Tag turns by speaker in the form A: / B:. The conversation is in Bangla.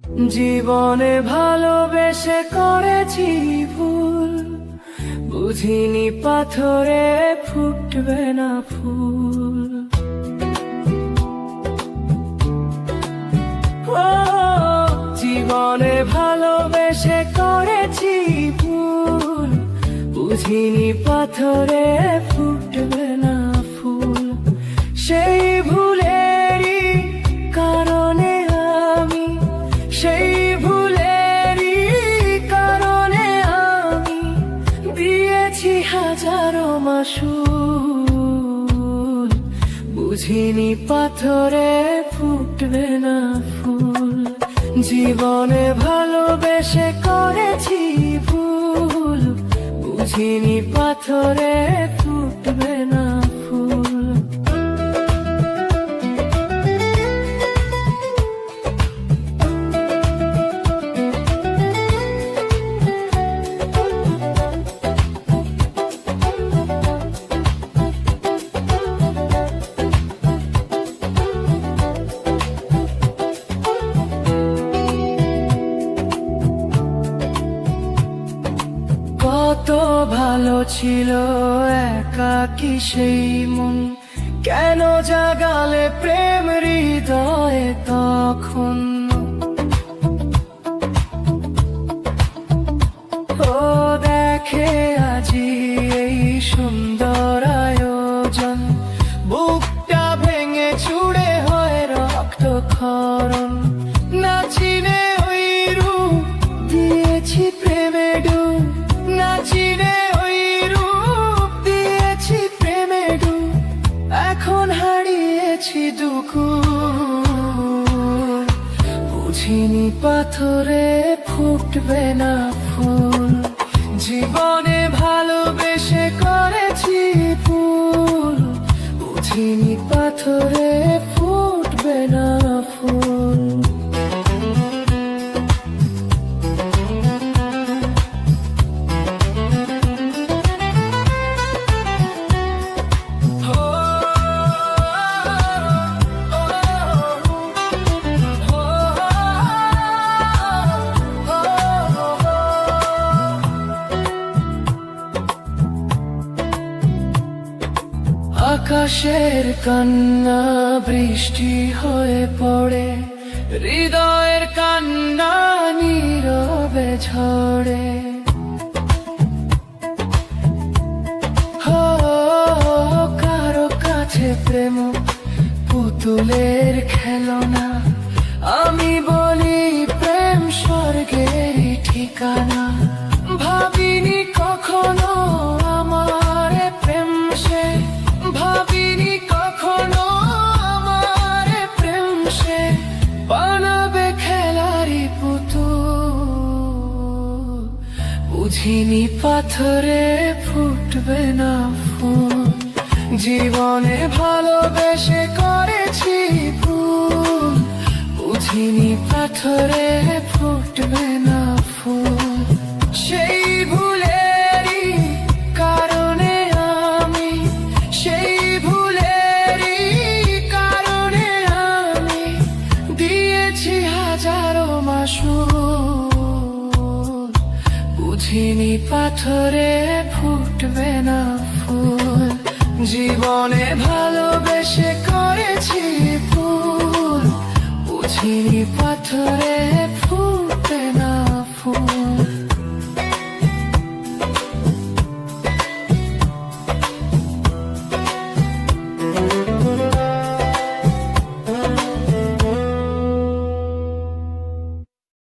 A: জীবনে ভালোবেসে করেছি ভুল, বুঝিনি পাথরে ফুটবে না ফুল। ও জীবনে ভালোবেসে করেছি ভুল, বুঝিনি পাথরে ফুটবে না ফুল। সেই ভুলেরই কারণে আমি, সেই ভুলেরই কারণে আমি দিয়েছি হাজারো মাসুল, বুঝিনি পাথরে ফুটবে না ফুল। জীবনে ভালোবেসে করেছি ভুল, বুঝিনি পাথরে ফুটবে না ফুল। কত ভালো ছিল একাকী সেই মন, কেন জাগালে প্রেম হৃদয়ে তখন। ও দেখে আজি এই সুন্দর আয়োজন, বুকটা ভেঙে চুড়ে হয় রক্তক্ষরণ। না চিনে ওই রূপ দিয়েছি প্রেমে ডুব, না চিনে ওই রূপ দিয়েছি প্রেমে ডুব। এখন হারিয়েছি দুকুল, বুঝিনি পাথরে ফুটবে না ফুল। জীবনে ভালোবেসে করেছি ফুল, বুঝিনি পাথরে ফুটবে না ফুল। আকাশের কান্না বৃষ্টি হয়ে পড়ে, হৃদয়ের কান্না নীরবে ঝরে। কারো কাছে প্রেম পুতুলের খেলনা, আমি বলি প্রেম স্বর্গের ঠিকানা। ভাবিনি কখনো আমার প্রেম সে, ভাবিনি কখনো আমার প্রেম সে বানাবে খেলারি পুতুল, বুঝিনি পাথরে ফুটবে না ফুল। জীবনে ভালোবেসে করেছি ভুল, বুঝিনি পাথরে ফুটবে না ফুল। সেই ভুলেরই কারণে আমি, সেই ভুলেরই কারণে আমি দিয়েছি হাজারো মাসুল, বুঝিনি পাথরে ফুটবে না ফুল। জীবনে ভালোবেসে করেছি ভুল, বুঝিনি পাথরে